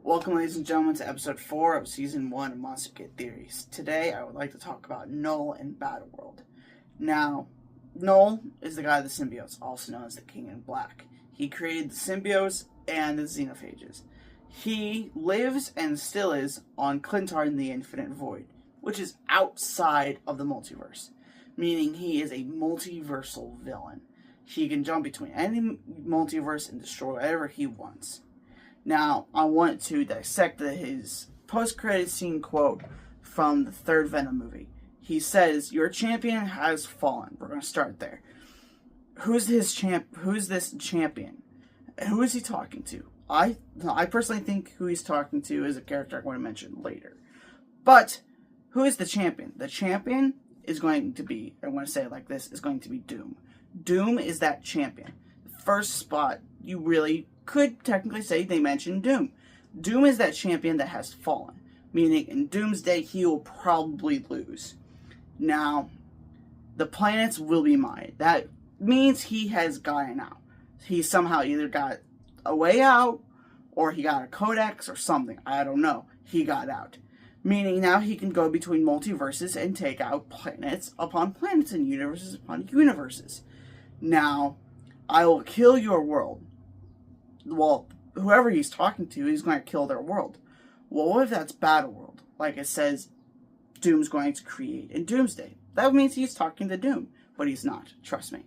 Welcome, ladies and gentlemen, to episode 4 of season 1 of Monster Kid Theories. Today, I would like to talk about Knull in Battleworld. Now, Knull is the guy of the symbiotes, also known as the King in Black. He created the symbiotes and the xenophages. He lives and still is on Clintar in the Infinite Void, which is outside of the multiverse, meaning he is a multiversal villain. He can jump between any multiverse and destroy whatever he wants. Now, I want to dissect his post-credit scene quote from the third Venom movie. He says, "Your champion has fallen." We're going to start there. Who's this champion? Who is he talking to? I personally think who he's talking to is a character I'm going to mention later. But, who is the champion? The champion is going to be, I want to say it like this, is going to be Doom. Doom is that champion. The first spot, you really could technically say they mentioned Doom. Doom is that champion that has fallen, meaning in Doomsday he will probably lose. Now, the planets will be mined. That means he has gotten out. He somehow either got a way out, or he got a codex or something. I don't know. He got out. Meaning now he can go between multiverses and take out planets upon planets and universes upon universes. Now, I will kill your world. Well, whoever he's talking to, he's going to kill their world. Well, what if that's Battleworld? Like it says, Doom's going to create in Doomsday. That means he's talking to Doom, but he's not. Trust me.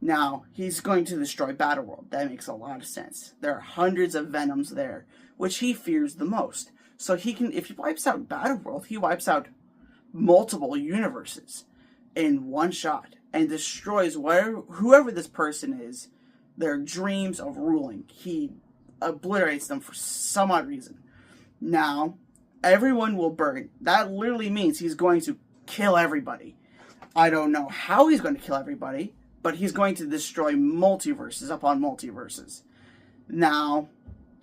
Now, he's going to destroy Battleworld. That makes a lot of sense. There are hundreds of Venoms there, which he fears the most. So he can, if he wipes out Battleworld, he wipes out multiple universes in one shot and destroys whoever this person is, their dreams of ruling. He obliterates them for some odd reason. Now, everyone will burn. That literally means he's going to kill everybody. I don't know how he's going to kill everybody, but he's going to destroy multiverses upon multiverses. Now,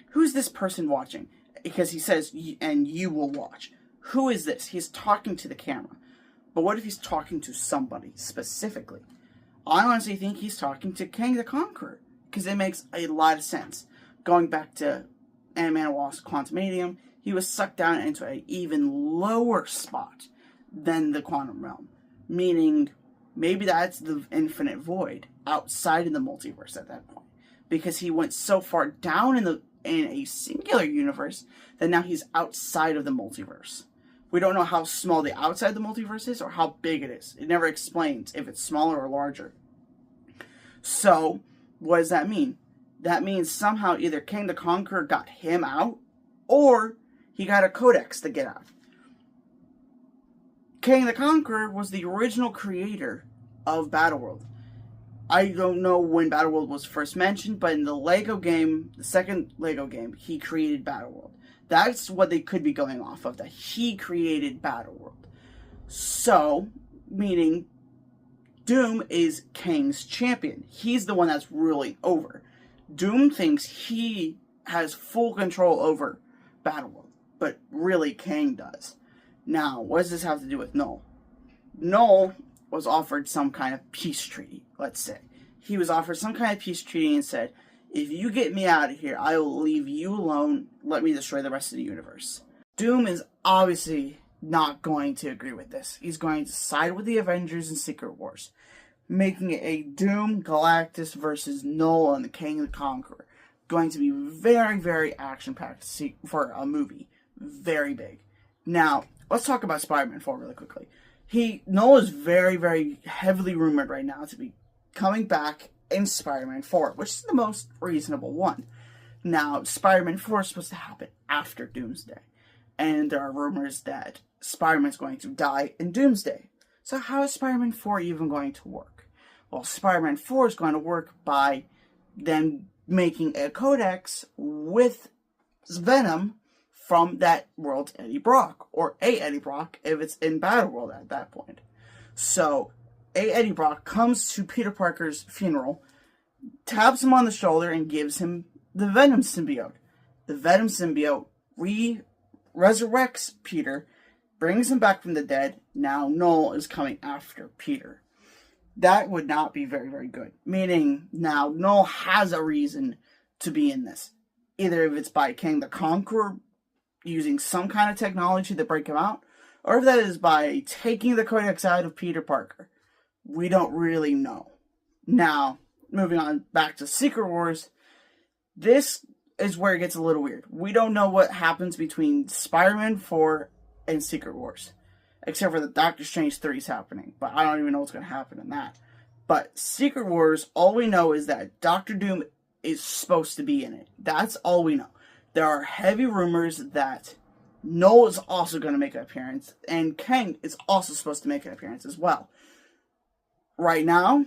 who's this person watching? Because he says, and you will watch. Who is this? He's talking to the camera. But what if he's talking to somebody specifically? I honestly think he's talking to Kang the Conqueror, because it makes a lot of sense. Going back to Ant-Man and Wasp Quantumanium, he was sucked down into an even lower spot than the Quantum Realm. Meaning, maybe that's the Infinite Void outside of the multiverse at that point. Because he went so far down in a singular universe that now he's outside of the multiverse. We don't know how small the outside of the multiverse is or how big it is. It never explains if it's smaller or larger. So, what does that mean? That means somehow either Kang the Conqueror got him out, or he got a codex to get out. Kang the Conqueror was the original creator of Battleworld. I don't know when Battleworld was first mentioned, but in the Lego game, the second Lego game, he created Battleworld. That's what they could be going off of, that he created Battleworld. So, meaning Doom is Kang's champion. He's the one that's ruling over. Doom thinks he has full control over Battleworld, but really Kang does. Now, what does this have to do with Knull? Knull was offered some kind of peace treaty, let's say. He was offered some kind of peace treaty and said, if you get me out of here, I will leave you alone. Let me destroy the rest of the universe. Doom is obviously not going to agree with this. He's going to side with the Avengers in Secret Wars, making it a Doom, Galactus versus Knull and the King the Conqueror. Going to be very, very action-packed for a movie. Very big. Now, let's talk about Spider-Man 4 really quickly. Knull is very, very heavily rumored right now to be coming back in Spider-Man 4, which is the most reasonable one. Now, Spider-Man 4 is supposed to happen after Doomsday. And there are rumors that Spider-Man's going to die in Doomsday. So how is Spider-Man 4 even going to work? Well, Spider-Man 4 is going to work by them making a codex with Venom from that world's Eddie Brock. Or a Eddie Brock if it's in Battleworld at that point. So, Eddie Brock comes to Peter Parker's funeral, taps him on the shoulder, and gives him the Venom symbiote. The Venom symbiote resurrects Peter, brings him back from the dead. Now Knull is coming after Peter. That would not be very, very good. Meaning, now Knull has a reason to be in this. Either if it's by Kang the Conqueror using some kind of technology to break him out, or if that is by taking the codex out of Peter Parker. We don't really know. Now, moving on back to Secret Wars, this is where it gets a little weird. We don't know what happens between Spider-Man 4 and Secret Wars, except for the Doctor Strange 3 is happening, but I don't even know what's going to happen in that. But Secret Wars, all we know is that Doctor Doom is supposed to be in it. That's all we know. There are heavy rumors that Knull is also going to make an appearance, and Kang is also supposed to make an appearance as well. Right now,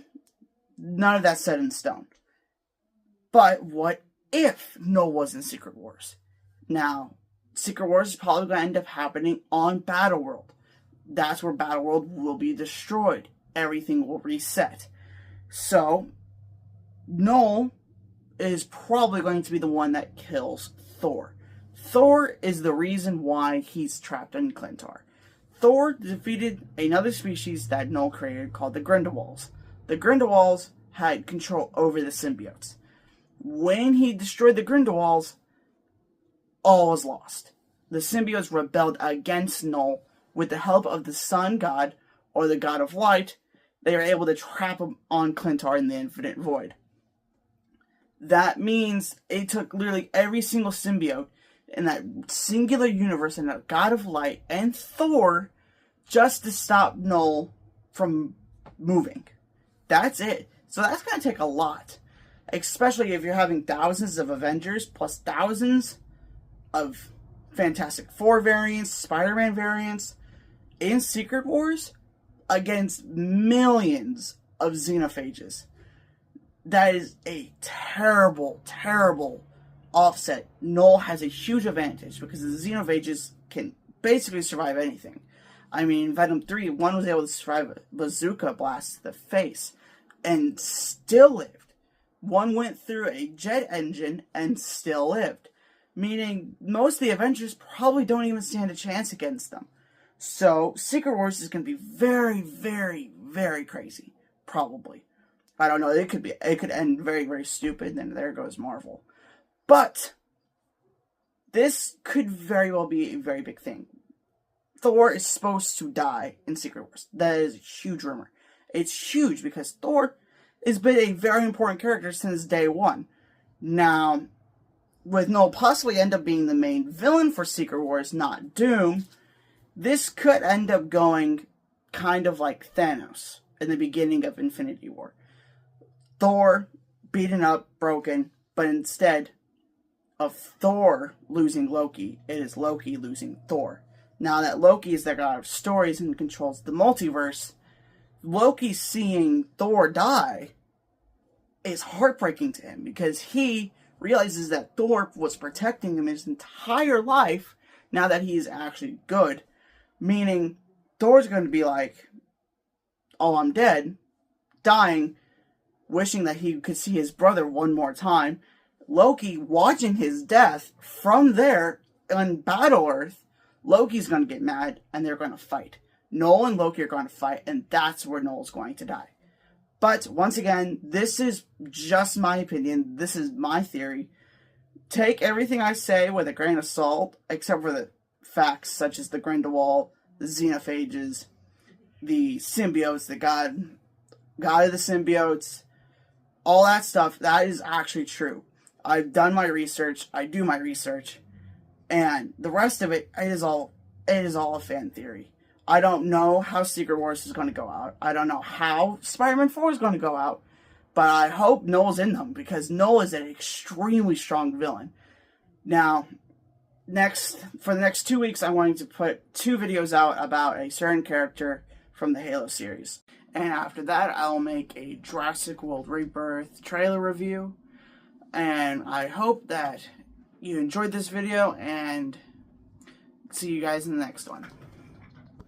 none of that's set in stone. But what if Knull was in Secret Wars? Now, Secret Wars is probably going to end up happening on Battleworld. That's where Battleworld will be destroyed. Everything will reset. So, Knull is probably going to be the one that kills Thor. Thor is the reason why he's trapped in Klintar. Thor defeated another species that Knull created called the Grindelwalds. The Grindelwalds had control over the symbiotes. When he destroyed the Grindelwalds, all was lost. The symbiotes rebelled against Knull. With the help of the Sun God, or the God of Light, they were able to trap him on Klintar in the Infinite Void. That means it took literally every single symbiote in that singular universe and the God of Light and Thor just to stop Knull from moving. That's it. So that's going to take a lot. Especially if you're having thousands of Avengers plus thousands of Fantastic Four variants, Spider-Man variants in Secret Wars against millions of xenophages. That is a terrible, terrible offset. Knull has a huge advantage because the xenophages can basically survive anything. I mean, Venom 3, one was able to survive a bazooka blast to the face and still lived. One went through a jet engine and still lived. Meaning, most of the Avengers probably don't even stand a chance against them. So, Secret Wars is going to be very, very, very crazy. Probably. I don't know, it could end very, very stupid, and there goes Marvel. But, this could very well be a very big thing. Thor is supposed to die in Secret Wars. That is a huge rumor. It's huge because Thor has been a very important character since day one. Now, with Knull possibly end up being the main villain for Secret Wars, not Doom, this could end up going kind of like Thanos in the beginning of Infinity War. Thor beaten up, broken, but instead of Thor losing Loki, it is Loki losing Thor. Now that Loki is the god of stories and controls the multiverse, Loki seeing Thor die is heartbreaking to him because he realizes that Thor was protecting him his entire life now that he is actually good. Meaning, Thor's going to be like, oh, I'm dead, dying, wishing that he could see his brother one more time. Loki watching his death from there on Battle Earth. Loki's going to get mad and they're going to fight. Knull and Loki are going to fight, and that's where Knull's going to die. But, once again, this is just my opinion. This is my theory. Take everything I say with a grain of salt, except for the facts such as the Grindelwald, the xenophages, the symbiotes, the god of the symbiotes, all that stuff. That is actually true. I've done my research. I do my research. And the rest of it is all a fan theory. I don't know how Secret Wars is going to go out. I don't know how Spider-Man 4 is going to go out. But I hope Knull's in them, because Knull is an extremely strong villain. Now, for the next 2 weeks, I'm going to put 2 videos out about a certain character from the Halo series. And after that, I'll make a Jurassic World Rebirth trailer review. And I hope that you enjoyed this video, and see you guys in the next one.